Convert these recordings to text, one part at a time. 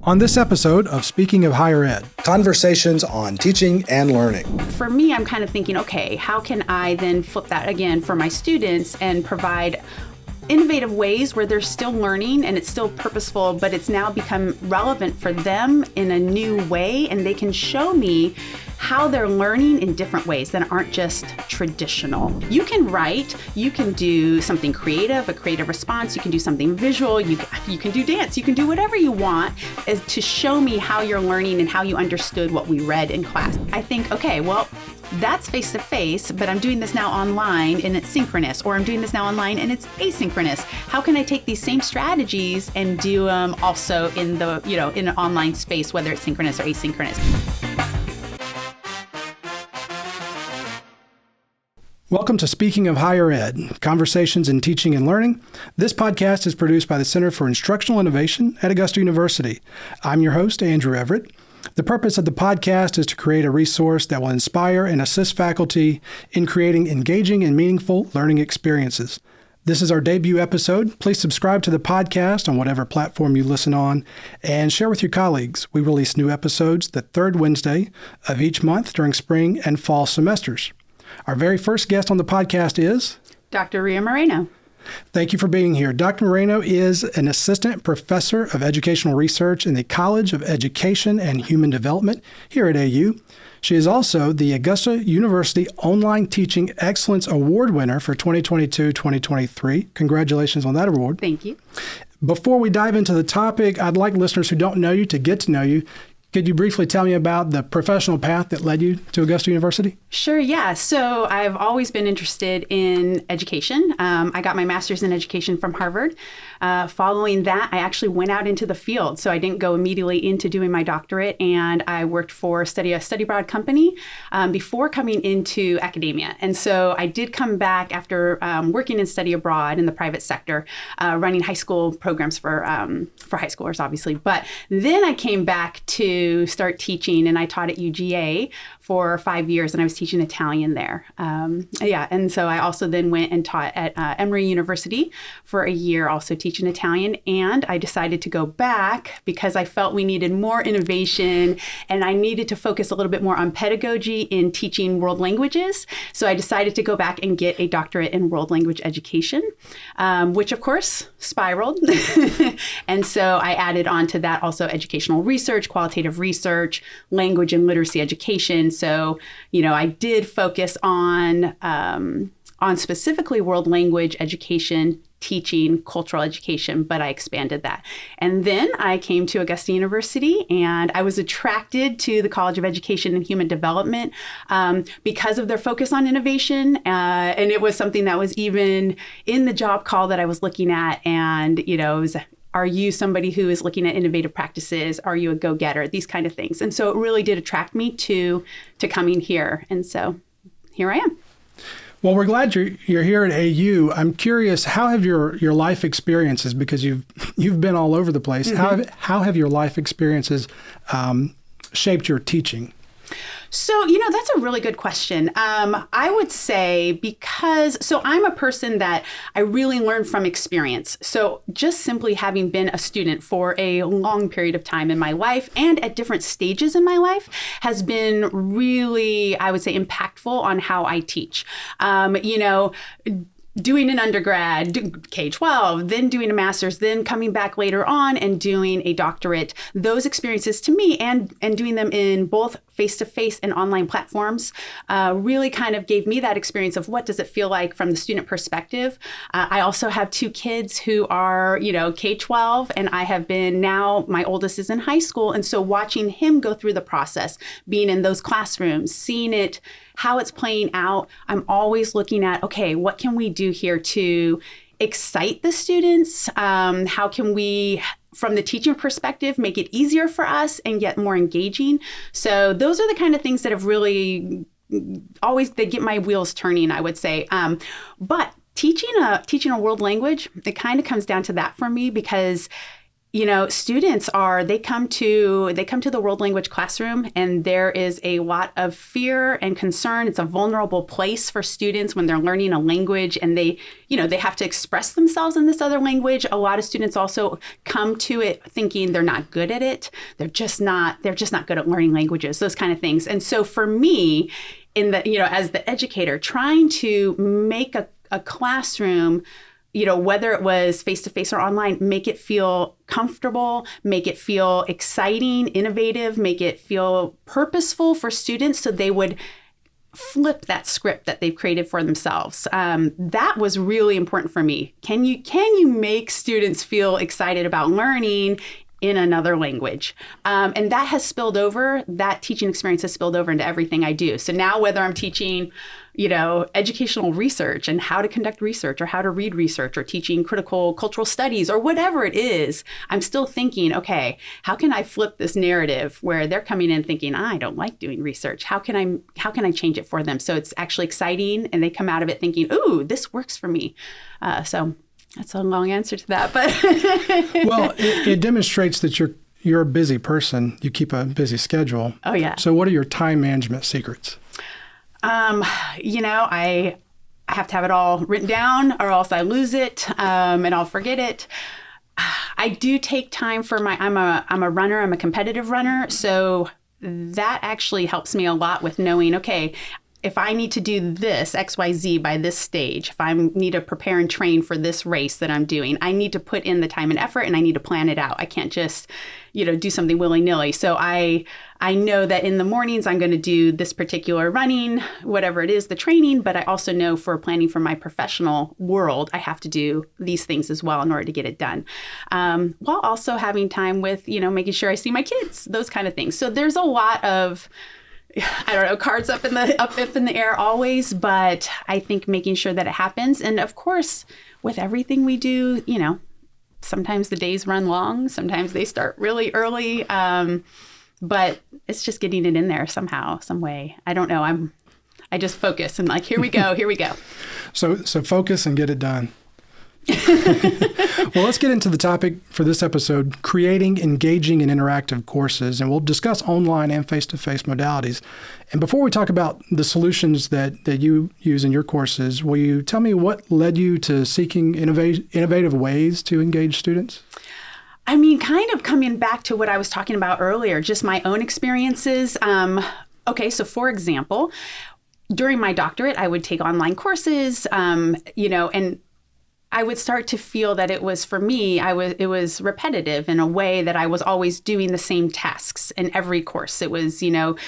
On this episode of Speaking of Higher Ed, conversations on teaching and learning. For me, I'm kind of thinking, okay, how can I then flip that again for my students and provide innovative ways where they're still learning and it's still purposeful, but it's now become relevant for them in a new way, and they can show me how they're learning in different ways that aren't just traditional. You can write, you can do something creative, a creative response, you can do something visual, you can do dance, you can do whatever you want is to show me how you're learning and how you understood what we read in class. I think, okay, well, that's face-to-face, but I'm doing this now online and it's synchronous, or I'm doing this now online and it's asynchronous. How can I take these same strategies and do them also in the, in an online space, whether it's synchronous or asynchronous? Welcome to Speaking of Higher Ed, Conversations in Teaching and Learning. This podcast is produced by the Center for Instructional Innovation at Augusta University. I'm your host, Andrew Everett. The purpose of the podcast is to create a resource that will inspire and assist faculty in creating engaging and meaningful learning experiences. This is our debut episode. Please subscribe to the podcast on whatever platform you listen on and share with your colleagues. We release new episodes the third Wednesday of each month during spring and fall semesters. Our very first guest on the podcast is Dr. Rhia Moreno. Thank you for being here. Dr. Moreno is an assistant professor of educational research in the College of Education and Human Development here at AU. She is also the Augusta University Online Teaching Excellence Award winner for 2022-2023. Congratulations on that award. Thank you. Before we dive into the topic, I'd like listeners who don't know you to get to know you. Could you briefly tell me about the professional path that led you to Augusta University? Sure, yeah. So I've always been interested in education. I got my master's in education from Harvard. Following that, I actually went out into the field. So I didn't go immediately into doing my doctorate, and I worked for a study abroad company before coming into academia. And so I did come back after working in study abroad in the private sector, running high school programs for high schoolers, obviously. But then I came back to start teaching, and I taught at UGA for 5 years, and I was teaching Italian there. And so I also then went and taught at Emory University for a year, also teaching Italian, and I decided to go back because I felt we needed more innovation, and I needed to focus a little bit more on pedagogy in teaching world languages. So I decided to go back and get a doctorate in world language education, which of course spiraled. And so I added on to that also educational research, qualitative research, language and literacy education. So, I did focus on specifically world language education, teaching, cultural education, but I expanded that. And then I came to Augusta University, and I was attracted to the College of Education and Human Development because of their focus on innovation. And it was something that was even in the job call that I was looking at. And, it was, are you somebody who is looking at innovative practices? Are you a go-getter? These kind of things. And so it really did attract me to coming here. And so here I am. Well, we're glad you're here at AU. I'm curious, how have your life experiences, because you've been all over the place, mm-hmm. how have your life experiences shaped your teaching? So, that's a really good question. I would say so I'm a person that I really learn from experience. So just simply having been a student for a long period of time in my life and at different stages in my life has been really, I would say, impactful on how I teach. Doing an undergrad, K-12, then doing a master's, then coming back later on and doing a doctorate, those experiences to me and doing them in both face-to-face and online platforms really kind of gave me that experience of what does it feel like from the student perspective. I also have two kids who are, K-12, and I have been now, my oldest is in high school. And so watching him go through the process, being in those classrooms, seeing it, how it's playing out, I'm always looking at, okay, what can we do here to excite the students? How can we, from the teaching perspective, make it easier for us and get more engaging? So those are the kind of things that have really they get my wheels turning, I would say. But teaching a world language, it kind of comes down to that for me, because students they come to the world language classroom, and there is a lot of fear and concern. It's a vulnerable place for students when they're learning a language, and they have to express themselves in this other language. A lot of students also come to it thinking they're not good at it. They're just not good at learning languages, those kind of things. And so for me, as the educator, trying to make a classroom, whether it was face-to-face or online, make it feel comfortable, make it feel exciting, innovative, make it feel purposeful for students so they would flip that script that they've created for themselves. That was really important for me. Can you make students feel excited about learning in another language? And that has spilled over, that teaching experience has spilled over into everything I do. So now whether I'm teaching educational research and how to conduct research or how to read research, or teaching critical cultural studies or whatever it is, I'm still thinking, okay, how can I flip this narrative where they're coming in thinking, I don't like doing research. How can I change it for them so it's actually exciting and they come out of it thinking, ooh, this works for me. So that's a long answer to that, but well, it demonstrates that you're a busy person. You keep a busy schedule. Oh yeah. So what are your time management secrets? I have to have it all written down, or else I lose it, and I'll forget it. I do take time for I'm a runner. I'm a competitive runner. So that actually helps me a lot with knowing, okay, if I need to do this XYZ by this stage, if I need to prepare and train for this race that I'm doing, I need to put in the time and effort, and I need to plan it out. I can't just, do something willy-nilly. So I know that in the mornings I'm going to do this particular running, whatever it is, the training, but I also know for planning for my professional world, I have to do these things as well in order to get it done. While also having time with, making sure I see my kids, those kind of things. So there's a lot of, cards up in the air always, but I think making sure that it happens. And of course, with everything we do, sometimes the days run long, sometimes they start really early. But it's just getting it in there somehow, some way. I don't know. I just focus and here we go. So focus and get it done. Well, let's get into the topic for this episode, creating engaging and interactive courses, and we'll discuss online and face-to-face modalities. And before we talk about the solutions that you use in your courses, will you tell me what led you to seeking innovative ways to engage students? I mean, kind of coming back to what I was talking about earlier, just my own experiences. Okay, so for example, during my doctorate, I would take online courses, and I would start to feel that it was, for me, it was repetitive in a way that I was always doing the same tasks in every course. It was, you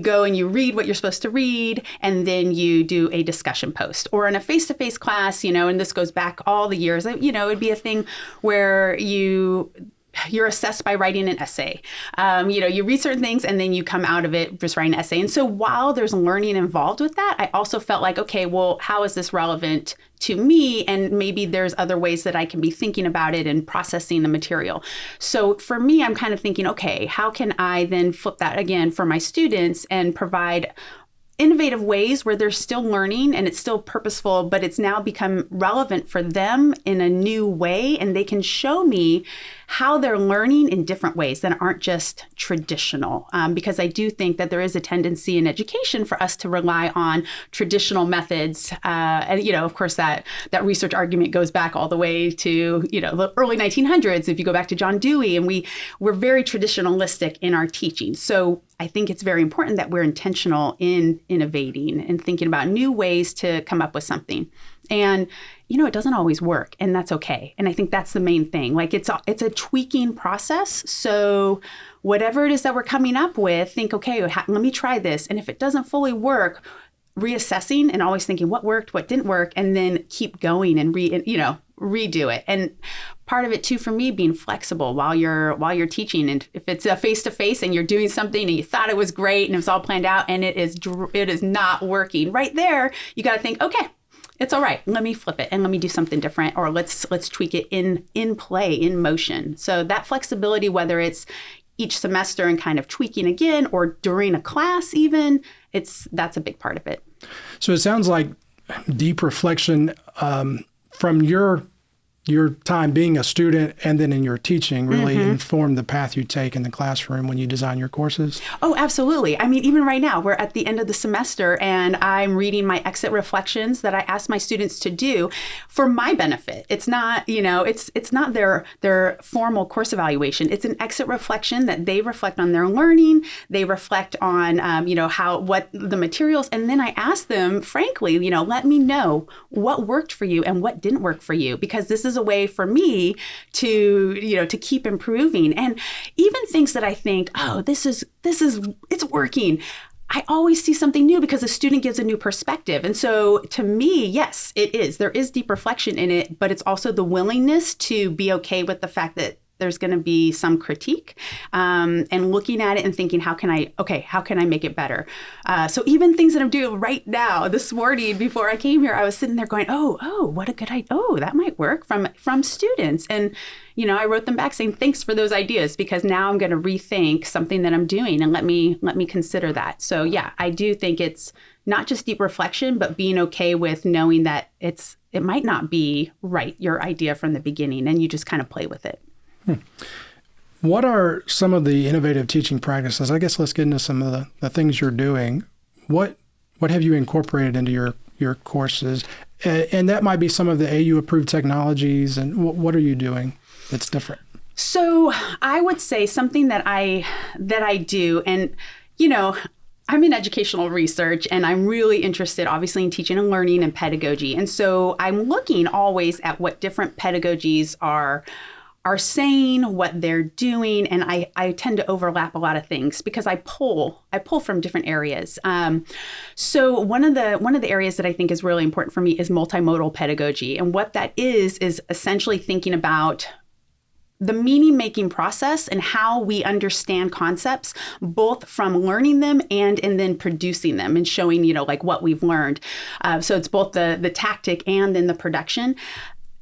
go and you read what you're supposed to read, and then you do a discussion post. Or in a face-to-face class, and this goes back all the years, it'd be a thing where you're assessed by writing an essay. You read certain things and then you come out of it just writing an essay. And so while there's learning involved with that, I also felt like, okay, well, how is this relevant to me? And maybe there's other ways that I can be thinking about it and processing the material. So for me, I'm kind of thinking, okay, how can I then flip that again for my students and provide innovative ways where they're still learning and it's still purposeful, but it's now become relevant for them in a new way, and they can show me how they're learning in different ways that aren't just traditional. Because I do think that there is a tendency in education for us to rely on traditional methods. And, of course, that research argument goes back all the way to, the early 1900s, if you go back to John Dewey, and we're very traditionalistic in our teaching. So I think it's very important that we're intentional in innovating and thinking about new ways to come up with something. And, it doesn't always work, and that's okay. And I think that's the main thing. It's a tweaking process. So whatever it is that we're coming up with, think, okay, let me try this. And if it doesn't fully work, reassessing and always thinking what worked, what didn't work, and then keep going and redo it. And part of it too, for me, being flexible while you're teaching. And if it's a face-to-face and you're doing something and you thought it was great and it was all planned out and it is not working, right there, you got to think, okay, it's all right. Let me flip it and let me do something different, or let's tweak it in play, in motion. So that flexibility, whether it's each semester and kind of tweaking again, or during a class even, that's a big part of it. So it sounds like deep reflection from your your time being a student and then in your teaching really inform the path you take in the classroom when you design your courses? Oh, absolutely. I mean, even right now, we're at the end of the semester and I'm reading my exit reflections that I ask my students to do for my benefit. It's not, it's not their formal course evaluation. It's an exit reflection that they reflect on their learning. They reflect on, what the materials. And then I ask them, frankly, let me know what worked for you and what didn't work for you, because this is a way for me to keep improving. And even things that I think, oh, it's working, I always see something new because a student gives a new perspective. And so to me, yes, it is. There is deep reflection in it, but it's also the willingness to be okay with the fact that there's going to be some critique, and looking at it and thinking, how can I make it better? So even things that I'm doing right now, this morning before I came here, I was sitting there going, oh, what a good idea. Oh, that might work from students. And, I wrote them back saying, thanks for those ideas, because now I'm going to rethink something that I'm doing and let me consider that. So yeah, I do think it's not just deep reflection, but being okay with knowing that it might not be right, your idea from the beginning, and you just kind of play with it. What are some of the innovative teaching practices? I guess let's get into some of the things you're doing. What have you incorporated into your courses? And that might be some of the AU approved technologies. And what are you doing that's different? So I would say something that I do, and I'm in educational research and I'm really interested obviously in teaching and learning and pedagogy. And so I'm looking always at what different pedagogies are saying, what they're doing, and I tend to overlap a lot of things because I pull from different areas. So one of the areas that I think is really important for me is multimodal pedagogy, and what that is essentially thinking about the meaning-making process and how we understand concepts, both from learning them and then producing them and showing what we've learned. So it's both the tactic and then the production.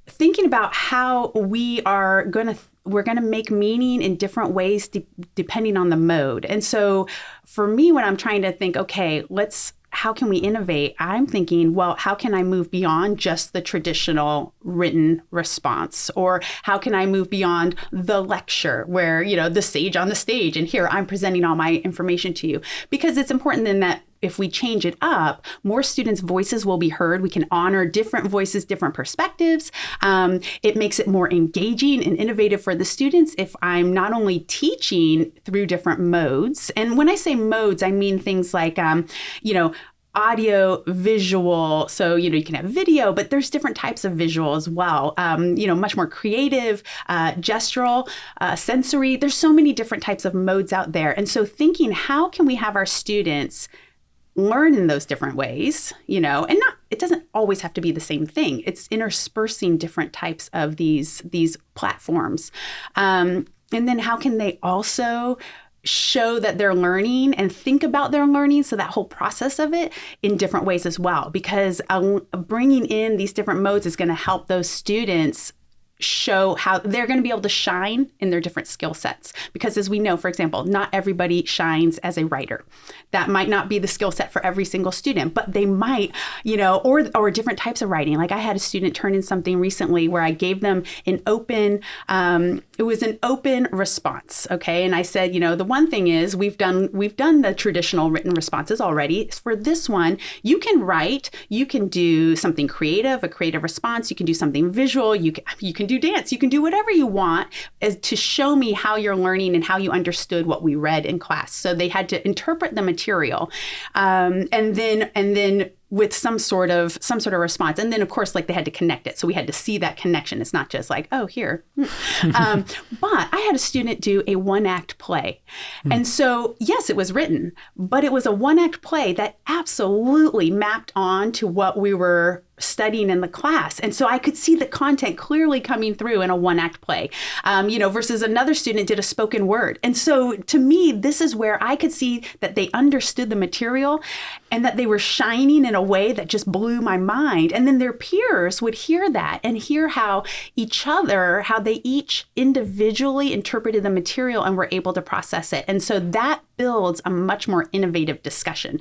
Thinking about how we're going to make meaning in different ways depending on the mode. And so for me, when I'm trying to think, okay, how can we innovate? I'm thinking, well, how can I move beyond just the traditional written response? Or how can I move beyond the lecture where, the sage on the stage and here I'm presenting all my information to you? Because it's important then that if we change it up, more students' voices will be heard. We can honor different voices, different perspectives. It makes it more engaging and innovative for the students if I'm not only teaching through different modes. And when I say modes, I mean things like, audio, visual. So, you can have video, but there's different types of visual as well. Much more creative, gestural, sensory. There's so many different types of modes out there. And so thinking, how can we have our students learn in those different ways, and it doesn't always have to be the same thing. It's interspersing different types of these platforms. And then how can they also show that they're learning and think about their learning, so that whole process of it in different ways as well, because bringing in these different modes is going to help those students show how they're going to be able to shine in their different skill sets. Because as we know, for example, not everybody shines as a writer. That might not be the skill set for every single student, but they might, or different types of writing. Like I had a student turn in something recently where I gave them an open response. Okay. And I said, the one thing is we've done the traditional written responses already. For this one, you can write, you can do something creative, a creative response. You can do something visual. You can do dance, you can do whatever you want to show me how you're learning and how you understood what we read in class. So they had to interpret the material, and then with some sort of response. And then of course, they had to connect it. So we had to see that connection. It's not just like, oh, here. But I had a student do a 1-act play. And so, yes, it was written, but it was a 1-act play that absolutely mapped on to what we were studying in the class. And so I could see the content clearly coming through in a 1-act play, versus another student did a spoken word. And so to me, this is where I could see that they understood the material and that they were shining in a way that just blew my mind. And then their peers would hear that and hear how they each individually interpreted the material and were able to process it. And so that builds a much more innovative discussion.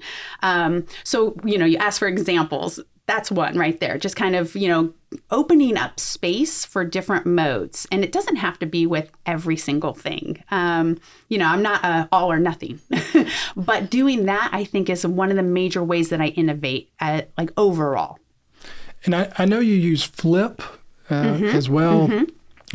So, you ask for examples. that's one right there. Just kind of, opening up space for different modes. And it doesn't have to be with every single thing. I'm not all or nothing. But doing that, I think, is one of the major ways that I innovate overall. And I know you use Flip as well. Mm-hmm.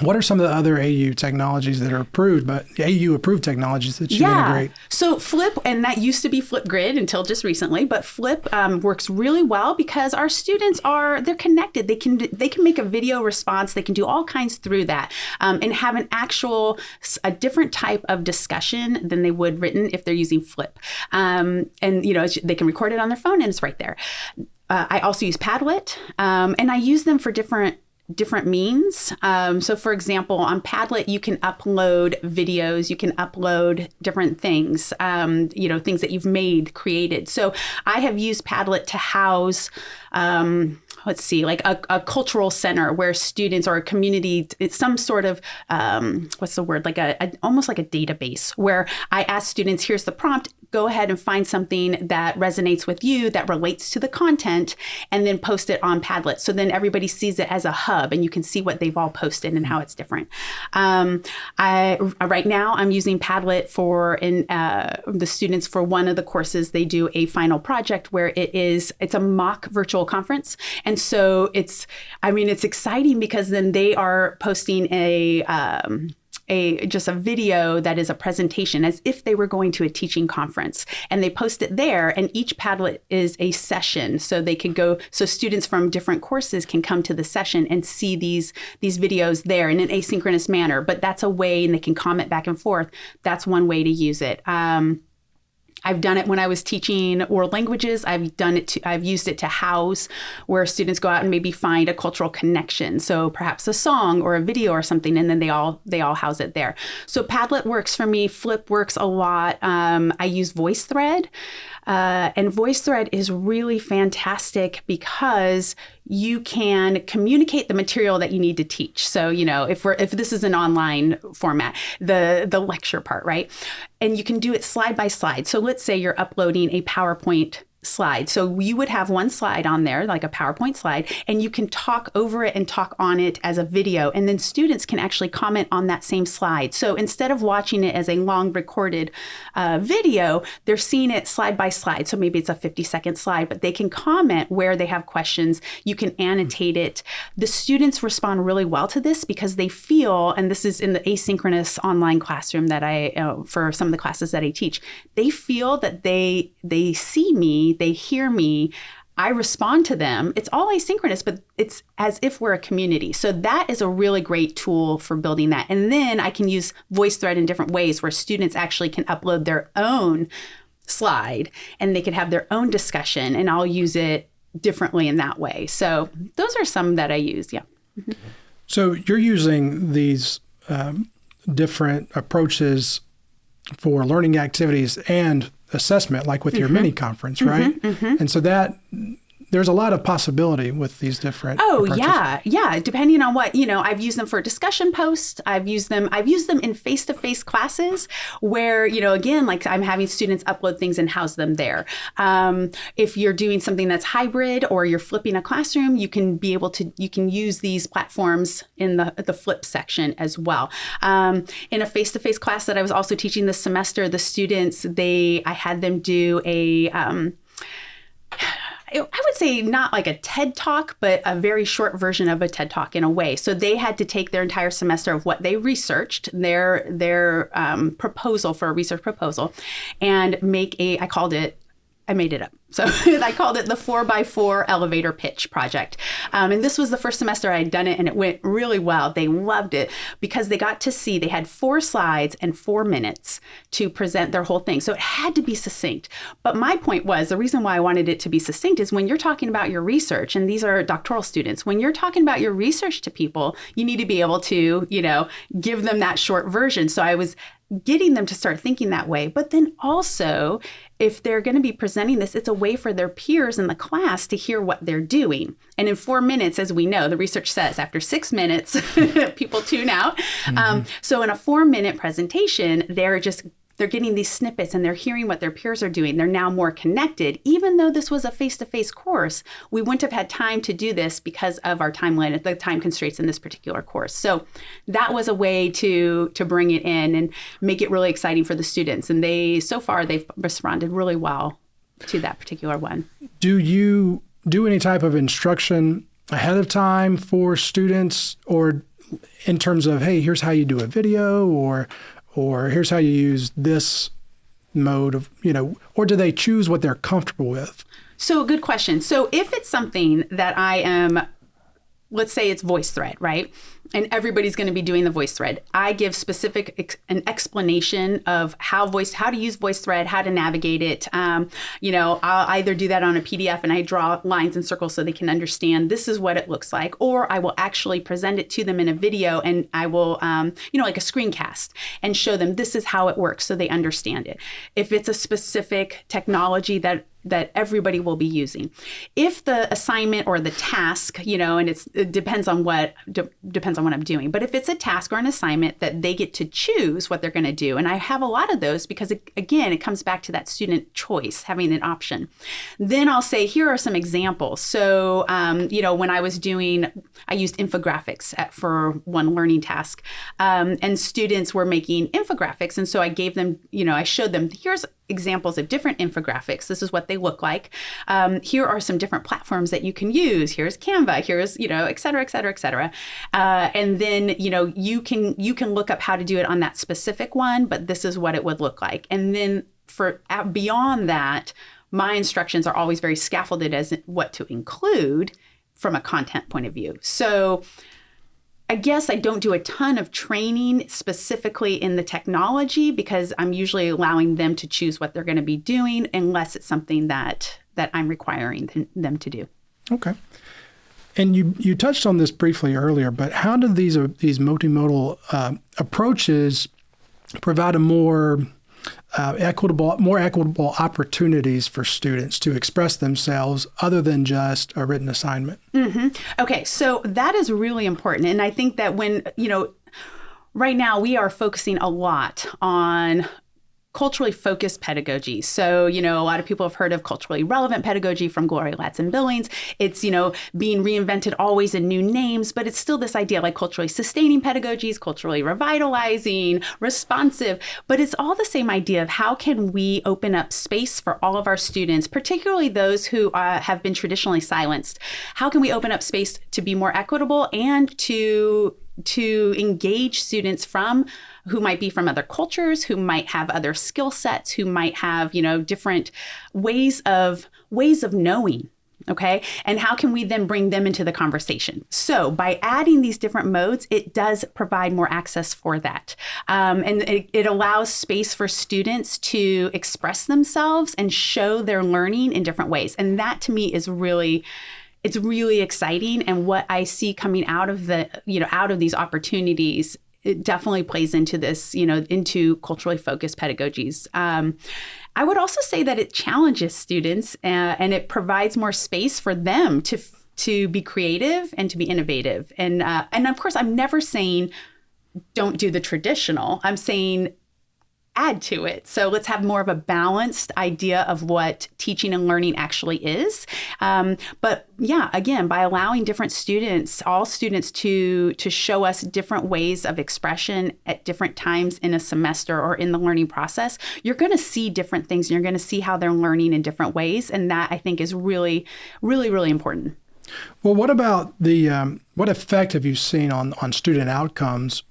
What are some of the other AU technologies that are approved, but AU approved technologies that you integrate? So Flip, and that used to be Flipgrid until just recently, but Flip works really well because our students they're connected. They can make a video response. They can do all kinds through that and have a different type of discussion than they would written if they're using Flip. And they can record it on their phone and it's right there. I also use Padlet, and I use them for different means. So for example, on Padlet, you can upload videos, you can upload different things, things that you've created. So I have used Padlet to house, a cultural center where students or a community, some sort of, almost like a database where I ask students, here's the prompt, go ahead and find something that resonates with you, that relates to the content, and then post it on Padlet. So then everybody sees it as a hub and you can see what they've all posted and how it's different. Right now I'm using Padlet for the students for one of the courses. They do a final project where it's a mock virtual conference. And so it's exciting because then they are posting just a video that is a presentation as if they were going to a teaching conference, and they post it there, and each Padlet is a session. So students from different courses can come to the session and see these videos there in an asynchronous manner, but that's a way, and they can comment back and forth. That's one way to use it. I've done it when I was teaching world languages. I've used it to house where students go out and maybe find a cultural connection. So perhaps a song or a video or something, and then they all house it there. So Padlet works for me. Flip works a lot. I use VoiceThread. And VoiceThread is really fantastic because you can communicate the material that you need to teach. So, if this is an online format, the lecture part, right? And you can do it slide by slide. So let's say you're uploading a PowerPoint slide. So you would have one slide on there, like a PowerPoint slide, and you can talk over it and talk on it as a video. And then students can actually comment on that same slide. So instead of watching it as a long recorded video, they're seeing it slide by slide. So maybe it's a 50-second slide, but they can comment where they have questions. You can annotate it. The students respond really well to this because they feel, and this is in the asynchronous online classroom that for some of the classes that I teach, they feel that they see me, they hear me, I respond to them. It's all asynchronous, but it's as if we're a community. So that is a really great tool for building that. And then I can use VoiceThread in different ways where students actually can upload their own slide and they can have their own discussion, and I'll use it differently in that way. So those are some that I use. Yeah. Mm-hmm. So you're using these different approaches for learning activities and assessment, like with your mini conference, right? Mm-hmm. And so there's a lot of possibility with these different approaches. Yeah. Depending on what, I've used them for discussion posts. I've used them in face-to-face classes where, again, like I'm having students upload things and house them there. If you're doing something that's hybrid or you're flipping a classroom, you can use these platforms in the flip section as well. In a face-to-face class that I was also teaching this semester, the students, I had them do I would say not like a TED Talk, but a very short version of a TED Talk in a way. So they had to take their entire semester of what they researched, their proposal for a research proposal, and I made it up. So I called it the 4x4 elevator pitch project. And this was the first semester I had done it, and it went really well. They loved it because they got to see, they had 4 slides and 4 minutes to present their whole thing. So it had to be succinct. But my point was, the reason why I wanted it to be succinct is when you're talking about your research, and these are doctoral students, when you're talking about your research to people, you need to be able to, give them that short version. So I was getting them to start thinking that way. But then also, if they're going to be presenting this, it's a way for their peers in the class to hear what they're doing. And in 4 minutes, as we know, the research says after 6 minutes, people tune out. Mm-hmm. So in a 4-minute presentation, they're just they're getting these snippets and they're hearing what their peers are doing. They're now more connected. Even though this was a face-to-face course, we wouldn't have had time to do this because of our timeline, the time constraints in this particular course. So that was a way to bring it in and make it really exciting for the students. And so far they've responded really well to that particular one. Do you do any type of instruction ahead of time for students, or in terms of, hey, here's how you do a video, or here's how you use this mode of, or do they choose what they're comfortable with? So good question. So if it's something that I am, let's say it's VoiceThread, right? And everybody's going to be doing the VoiceThread. I give an explanation of how to use VoiceThread, how to navigate it. I'll either do that on a PDF and I draw lines and circles so they can understand this is what it looks like, or I will actually present it to them in a video and I will, like a screencast, and show them this is how it works so they understand it. If it's a specific technology that everybody will be using. If the assignment or the task, and it depends on what I'm doing. But if it's a task or an assignment that they get to choose what they're going to do, and I have a lot of those because, it comes back to that student choice, having an option. Then I'll say, here are some examples. So, when I used infographics for one learning task, and students were making infographics. And so I gave them, I showed them, here's examples of different infographics. This is what they look like. Here are some different platforms that you can use. Here's Canva. Here's, et cetera, et cetera, et cetera. And then, you can look up how to do it on that specific one, but this is what it would look like. And then beyond that, my instructions are always very scaffolded as what to include from a content point of view. So I guess I don't do a ton of training specifically in the technology because I'm usually allowing them to choose what they're going to be doing unless it's something that I'm requiring them to do. Okay. And you touched on this briefly earlier, but how do these multimodal approaches provide a more equitable opportunities for students to express themselves other than just a written assignment? Mm-hmm. Okay, so that is really important. And I think that when, right now we are focusing a lot on culturally focused pedagogy. So, a lot of people have heard of culturally relevant pedagogy from Gloria Ladson-Billings. It's, being reinvented always in new names, but it's still this idea like culturally sustaining pedagogies, culturally revitalizing, responsive, but it's all the same idea of how can we open up space for all of our students, particularly those who have been traditionally silenced. How can we open up space to be more equitable and to engage students who might be from other cultures, who might have other skill sets, who might have, different ways of knowing. Okay. And how can we then bring them into the conversation? So by adding these different modes, it does provide more access for that. And it allows space for students to express themselves and show their learning in different ways. And that to me is it's really exciting. And what I see coming out of these opportunities, it definitely plays into this, into culturally focused pedagogies. I would also say that it challenges students and it provides more space for them to be creative and to be innovative. And of course, I'm never saying don't do the traditional. I'm saying add to it. So let's have more of a balanced idea of what teaching and learning actually is. But yeah, again, by allowing all students to show us different ways of expression at different times in a semester or in the learning process, you're going to see different things. And you're going to see how they're learning in different ways. And that I think is really, really, really important. Well, what about what effect have you seen on student outcomes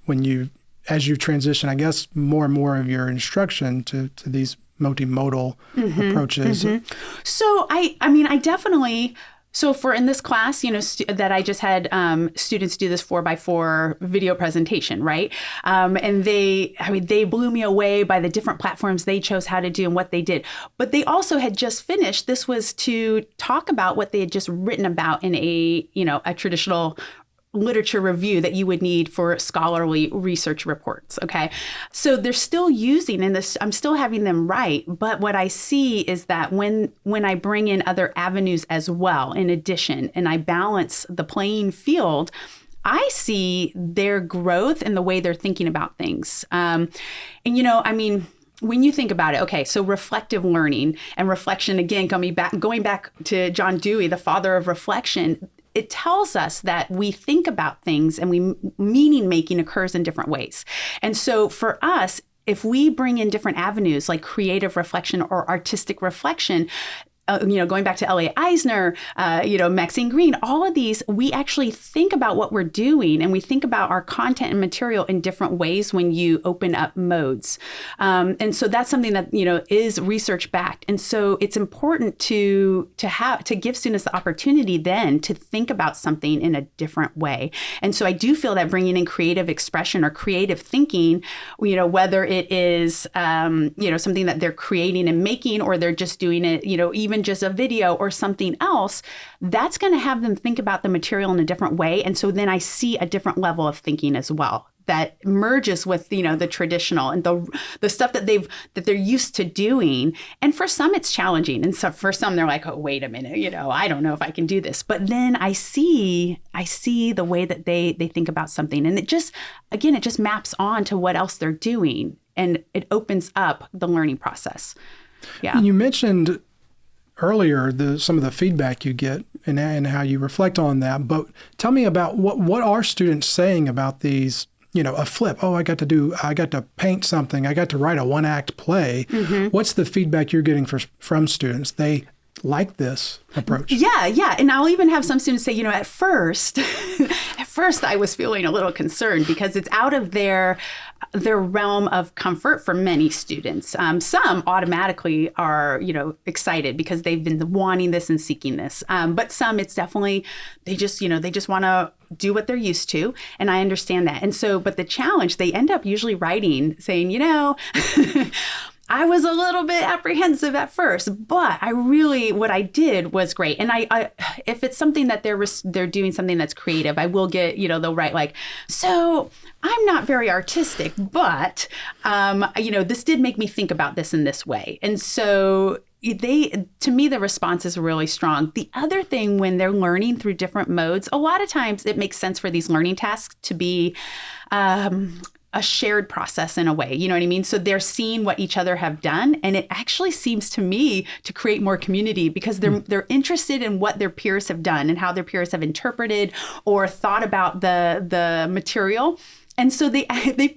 as you transition, I guess, more and more of your instruction to these multimodal approaches? Mm-hmm. So I definitely, so for in this class, that I just had students do this 4x4 video presentation, right? And they blew me away by the different platforms they chose how to do and what they did. But they also had just finished, this was to talk about what they had just written about in a traditional literature review that you would need for scholarly research reports. Okay. So they're still using I'm still having them write, but what I see is that when I bring in other avenues as well, in addition, and I balance the playing field, I see their growth in the way they're thinking about things. when you think about it, okay, so reflective learning and reflection, again, going back to John Dewey, the father of reflection, it tells us that we think about things and meaning making occurs in different ways. And so for us, if we bring in different avenues like creative reflection or artistic reflection, going back to L.A. Eisner, Maxine Greene, all of these, we actually think about what we're doing and we think about our content and material in different ways when you open up modes. And so that's something that, is research backed. And so it's important to give students the opportunity then to think about something in a different way. And so I do feel that bringing in creative expression or creative thinking, whether it is, something that they're creating and making, or they're just doing it, even just a video or something else, that's going to have them think about the material in a different way. And so then I see a different level of thinking as well that merges with, the traditional and the stuff that they're used to doing. And for some, it's challenging. And so for some, they're like, oh, wait a minute, I don't know if I can do this. But then I see the way that they think about something. And it just maps on to what else they're doing. And it opens up the learning process. Yeah. You mentioned earlier some of the feedback you get and how you reflect on that. But tell me about what are students saying about these, a flip. Oh, I got to paint something. I got to write a 1-act play. Mm-hmm. What's the feedback you're getting from students? They like this approach. Yeah. And I'll even have some students say, at first I was feeling a little concerned because it's out of their realm of comfort for many students. Some automatically are, excited because they've been wanting this and seeking this. But some, it's definitely, they just want to do what they're used to. And I understand that. And so, but the challenge, they end up usually writing saying, I was a little bit apprehensive at first, but what I did was great. And I if it's something that they're doing something that's creative, I will get, they'll write like, so I'm not very artistic, but, this did make me think about this in this way. And so to me, the response is really strong. The other thing, when they're learning through different modes, a lot of times it makes sense for these learning tasks to be, a shared process in a way, you know what I mean? So they're seeing what each other have done. And it actually seems to me to create more community because they're interested in what their peers have done and how their peers have interpreted or thought about the material. And so they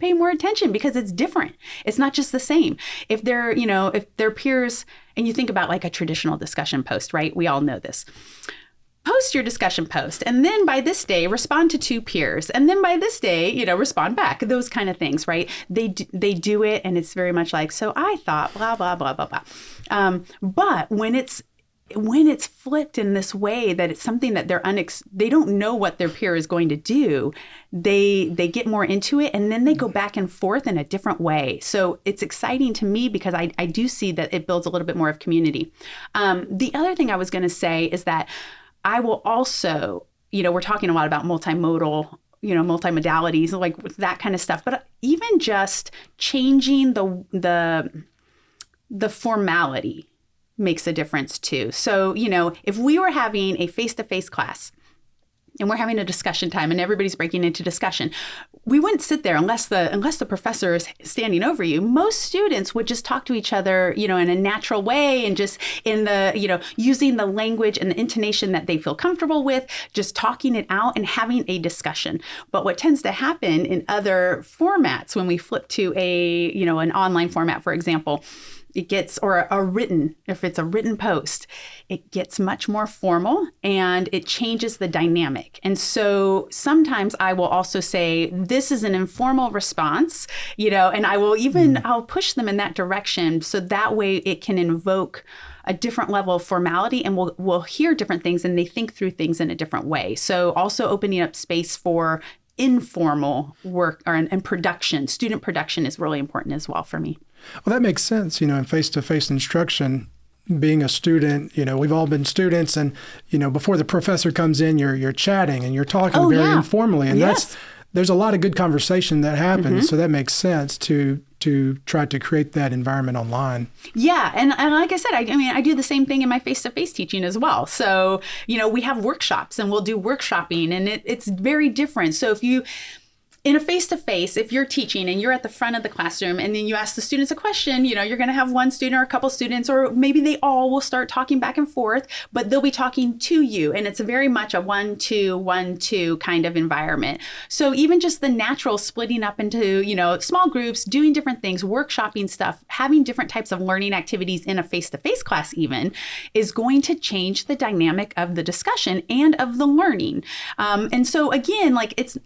pay more attention because it's different. It's not just the same. If if their peers, and you think about like a traditional discussion post, right? We all know this. Post your discussion post, and then by this day, respond to 2 peers. And then by this day, respond back, those kind of things, right? They do it, and it's very much like, so I thought, blah, blah, blah, blah, blah. But when it's flipped in this way that it's something that they don't know what their peer is going to do, they get more into it, and then they go back and forth in a different way. So it's exciting to me because I do see that it builds a little bit more of community. The other thing I was going to say is that I will also, we're talking a lot about multimodal, multimodalities, like with that kind of stuff, but even just changing the formality makes a difference too. So, if we were having a face-to-face class and we're having a discussion time and everybody's breaking into discussion, we wouldn't sit there unless the professor is standing over you. Most students would just talk to each other, in a natural way and just in the, using the language and the intonation that they feel comfortable with, just talking it out and having a discussion. But what tends to happen in other formats when we flip to an online format, for example, it gets, or if it's a written post, it gets much more formal and it changes the dynamic. And so sometimes I will also say, this is an informal response, and I will I'll push them in that direction. So that way it can invoke a different level of formality, and we'll hear different things and they think through things in a different way. So also opening up space for informal work and production. Student production is really important as well for me. Well, that makes sense. In face-to-face instruction, being a student, we've all been students, and before the professor comes in, you're chatting and you're talking very informally, and there's a lot of good conversation that happens. Mm-hmm. So that makes sense to try to create that environment online. Yeah. And like I said, I do the same thing in my face-to-face teaching as well. So, we have workshops and we'll do workshopping, and it's very different. So in a face-to-face, if you're teaching and you're at the front of the classroom and then you ask the students a question, you're going to have one student or a couple students, or maybe they all will start talking back and forth, but they'll be talking to you. And it's very much a 1-2-1-2 kind of environment. So even just the natural splitting up into, small groups, doing different things, workshopping stuff, having different types of learning activities in a face-to-face class even is going to change the dynamic of the discussion and of the learning. And so again,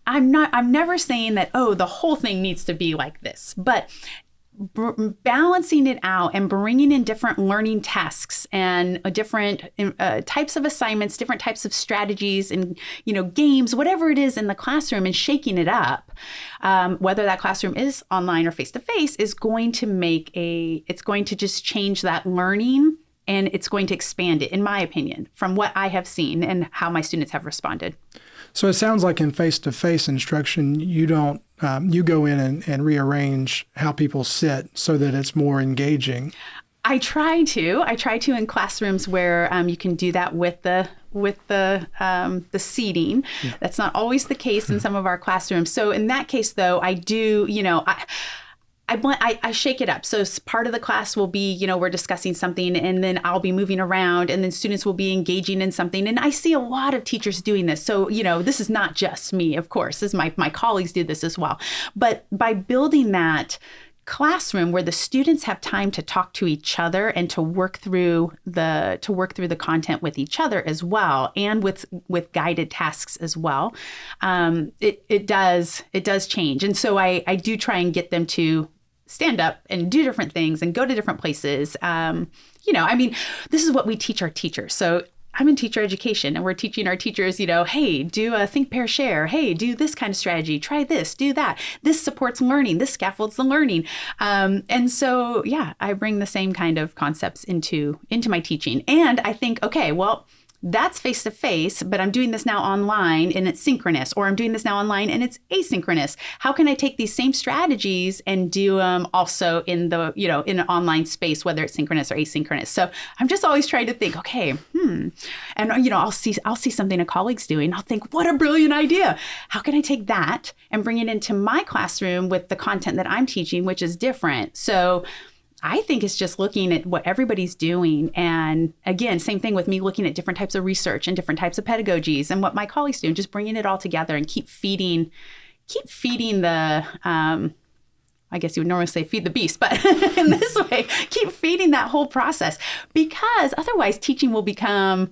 I'm never saying that, the whole thing needs to be like this, but balancing it out and bringing in different learning tasks and different types of assignments, different types of strategies and, games, whatever it is in the classroom, and shaking it up, whether that classroom is online or face-to-face, is going to it's going to just change that learning, and it's going to expand it, in my opinion, from what I have seen and how my students have responded. So it sounds like in face-to-face instruction, you don't you go in and rearrange how people sit so that it's more engaging. I try to in classrooms where you can do that with the seating. Yeah. That's not always the case in some of our classrooms. So in that case, though, I do, I shake it up. So part of the class will be, we're discussing something, and then I'll be moving around, and then students will be engaging in something. And I see a lot of teachers doing this. So, this is not just me, of course. This is my colleagues do this as well. But by building that classroom where the students have time to talk to each other and to work through the content with each other as well, and with guided tasks as well, it does change. And so I do try and get them to stand up and do different things and go to different places. This is what we teach our teachers. So I'm in teacher education, and we're teaching our teachers, hey, do a think, pair, share. Hey, do this kind of strategy. Try this, do that. This supports learning. This scaffolds the learning. And so, I bring the same kind of concepts into my teaching. And I think, okay, well, that's face-to-face, but I'm doing this now online and it's synchronous, or I'm doing this now online and it's asynchronous. How can I take these same strategies and do them also in the, in an online space, whether it's synchronous or asynchronous? So I'm just always trying to think, okay, and I'll see something a colleague's doing. I'll think, what a brilliant idea. How can I take that and bring it into my classroom with the content that I'm teaching, which is different? So I think it's just looking at what everybody's doing. And again, same thing with me looking at different types of research and different types of pedagogies and what my colleagues do, and just bringing it all together and keep feeding the, I guess you would normally say feed the beast, but in this way, keep feeding that whole process, because otherwise teaching will become,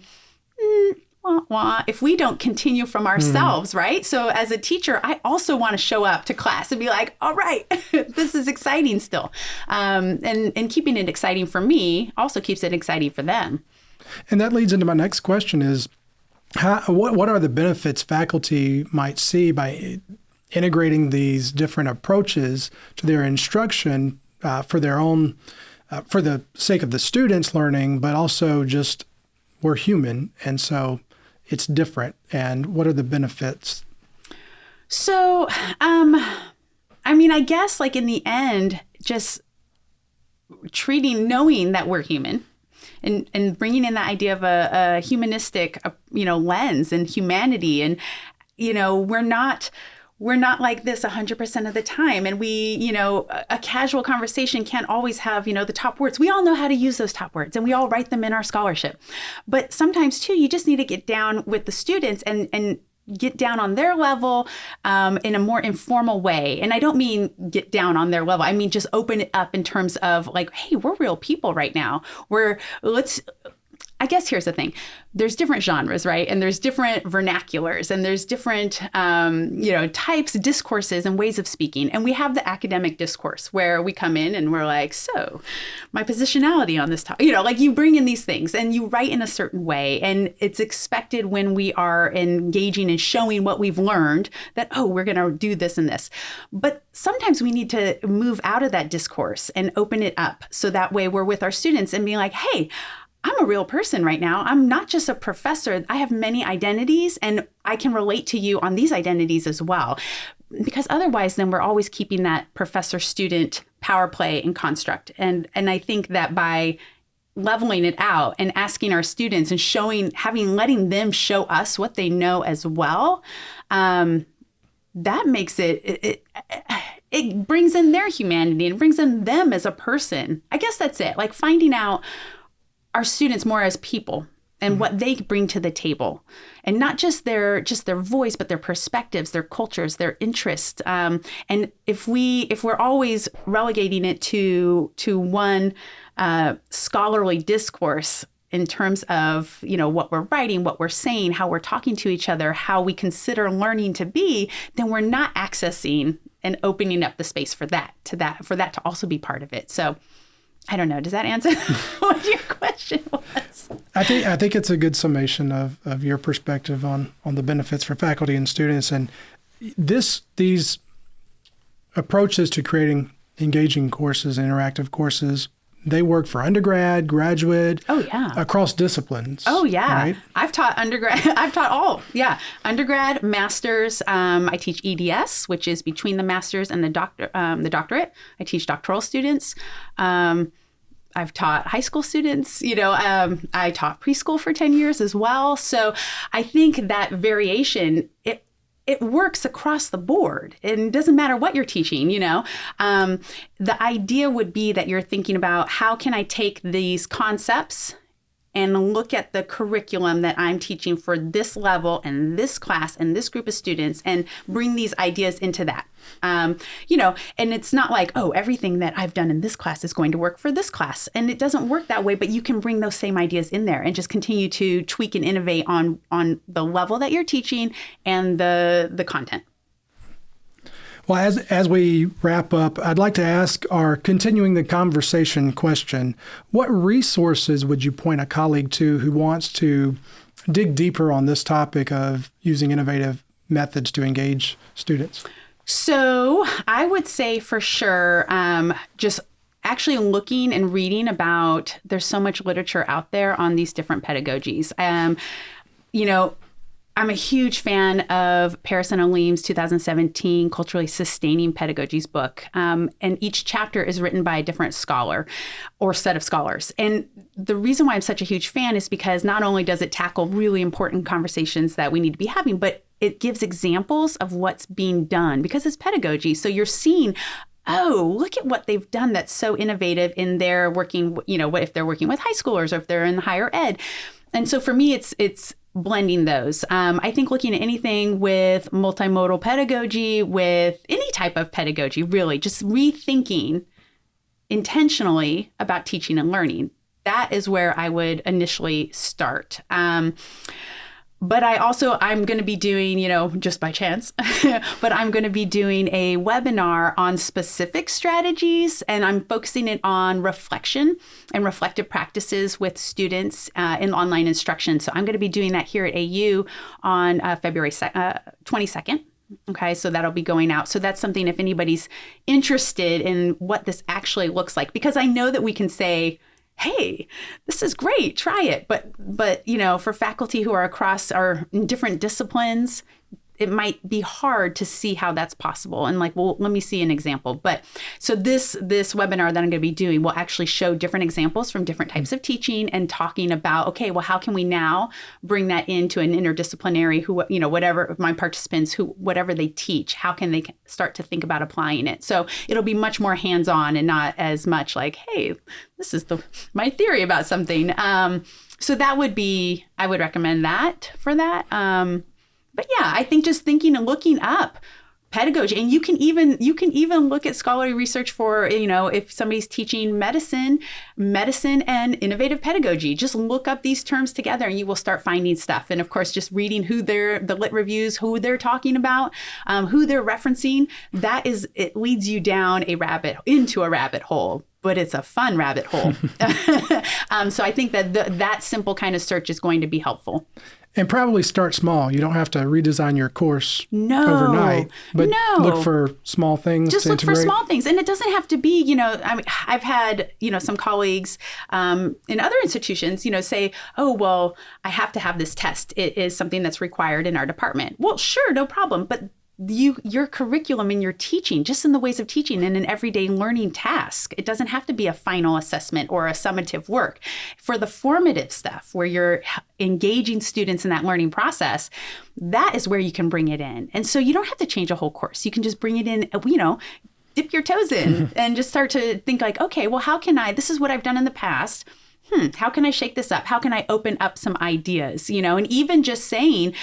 if we don't continue from ourselves, right? So as a teacher, I also want to show up to class and be like, all right, this is exciting still. And keeping it exciting for me also keeps it exciting for them. And that leads into my next question is, what are the benefits faculty might see by integrating these different approaches to their instruction for their own, for the sake of the students' learning, but also just we're human, and so it's different. And what are the benefits? So, I guess in the end, just knowing that we're human and bringing in the idea of a humanistic, lens and humanity. And, we're not like this 100% of the time. And we, a casual conversation can't always have, the top words. We all know how to use those top words, and we all write them in our scholarship. But sometimes too, you just need to get down with the students and get down on their level in a more informal way. And I don't mean get down on their level. I mean, just open it up in terms of hey, we're real people right now. I guess here's the thing. There's different genres, right? And there's different vernaculars, and there's different, types, discourses, and ways of speaking. And we have the academic discourse where we come in and we're like, so my positionality on this topic, you bring in these things and you write in a certain way. And it's expected when we are engaging and showing what we've learned that, we're going to do this and this. But sometimes we need to move out of that discourse and open it up. So that way we're with our students and being like, hey, I'm a real person right now. I'm not just a professor. I have many identities, and I can relate to you on these identities as well. Because otherwise, then we're always keeping that professor-student power play and construct. And I think that by leveling it out and asking our students and letting them show us what they know as well, that makes it brings in their humanity and brings in them as a person. I guess that's it. Like finding out our students more as people and what they bring to the table, and not just their voice, but their perspectives, their cultures, their interests. And if we're always relegating it to one scholarly discourse in terms of, what we're writing, what we're saying, how we're talking to each other, how we consider learning to be, then we're not accessing and opening up the space for that to also be part of it. So I don't know. Does that answer what your question was? I think it's a good summation of your perspective on the benefits for faculty and students. And these approaches to creating engaging courses, interactive courses, they work for undergrad, graduate, across disciplines. Oh, yeah. Right? I've taught undergrad. I've taught all. Yeah. Undergrad, master's. I teach EDS, which is between the master's and the doctorate. I teach doctoral students. I've taught high school students. I taught preschool for 10 years as well. So I think that variation, it works across the board. And it doesn't matter what you're teaching, The idea would be that you're thinking about how can I take these concepts and look at the curriculum that I'm teaching for this level and this class and this group of students and bring these ideas into that. And it's not like, everything that I've done in this class is going to work for this class. And it doesn't work that way, but you can bring those same ideas in there and just continue to tweak and innovate on the level that you're teaching and the content. Well, as we wrap up, I'd like to ask our continuing the conversation question. What resources would you point a colleague to who wants to dig deeper on this topic of using innovative methods to engage students? So I would say for sure, just actually looking and reading about, there's so much literature out there on these different pedagogies. I'm a huge fan of Paris and Olim's 2017 Culturally Sustaining Pedagogies book. And each chapter is written by a different scholar or set of scholars. And the reason why I'm such a huge fan is because not only does it tackle really important conversations that we need to be having, but it gives examples of what's being done because it's pedagogy. So you're seeing, look at what they've done that's so innovative in their working, what if they're working with high schoolers or if they're in higher ed. And so for me, it's blending those. I think looking at anything with multimodal pedagogy, with any type of pedagogy, really just rethinking intentionally about teaching and learning. That is where I would initially start. But I'm going to be doing, just by chance, but I'm going to be doing a webinar on specific strategies, and I'm focusing it on reflection and reflective practices with students in online instruction. So I'm going to be doing that here at AU on February 22nd. Okay, so that'll be going out. So that's something if anybody's interested in what this actually looks like, because I know that we can say, hey, this is great, try it. But for faculty who are in different disciplines, it might be hard to see how that's possible. And let me see an example. But so this webinar that I'm going to be doing will actually show different examples from different types of teaching and talking about, okay, well, how can we now bring that into an interdisciplinary whatever my participants, whatever they teach, how can they start to think about applying it? So it'll be much more hands-on and not as much like, hey, this is my theory about something. So that would be, I would recommend that for that. But yeah, I think just thinking and looking up pedagogy, and you can even look at scholarly research for, if somebody's teaching medicine and innovative pedagogy, just look up these terms together and you will start finding stuff. And of course, just reading the lit reviews, who they're talking about, who they're referencing, it leads you down into a rabbit hole. But it's a fun rabbit hole. So I think that simple kind of search is going to be helpful. And probably start small. You don't have to redesign your course overnight. But look for small things Just to look integrate. for small things. And it doesn't have to be, I've had, some colleagues in other institutions, say, oh, well, I have to have this test. It is something that's required in our department. Well, sure, no problem. But your curriculum and your teaching, just in the ways of teaching and an everyday learning task. It doesn't have to be a final assessment or a summative work. For the formative stuff where you're engaging students in that learning process, that is where you can bring it in. And so you don't have to change a whole course. You can just bring it in, dip your toes in and just start to think like, okay, well, this is what I've done in the past. How can I shake this up? How can I open up some ideas, and even just saying,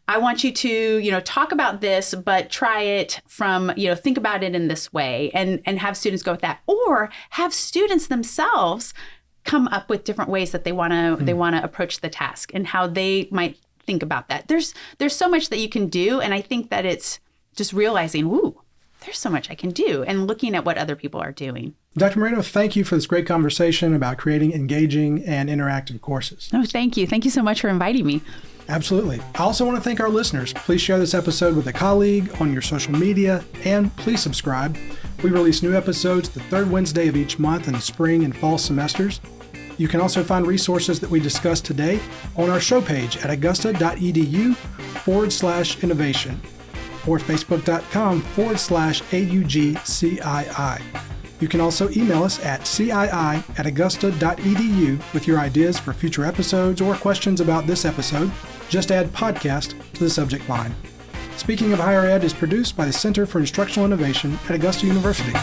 I want you to, talk about this, but try it from, think about it in this way and have students go with that, or have students themselves come up with different ways that they want to approach the task and how they might think about that. There's so much that you can do. And I think that it's just realizing, there's so much I can do and looking at what other people are doing. Dr. Moreno, thank you for this great conversation about creating engaging and interactive courses. Oh, thank you. Thank you so much for inviting me. Absolutely. I also want to thank our listeners. Please share this episode with a colleague on your social media, and please subscribe. We release new episodes the third Wednesday of each month in the spring and fall semesters. You can also find resources that we discussed today on our show page at augusta.edu/innovation or facebook.com/AUGCII. You can also email us at cii@augusta.edu with your ideas for future episodes or questions about this episode. Just add podcast to the subject line. Speaking of Higher Ed is produced by the Center for Instructional Innovation at Augusta University.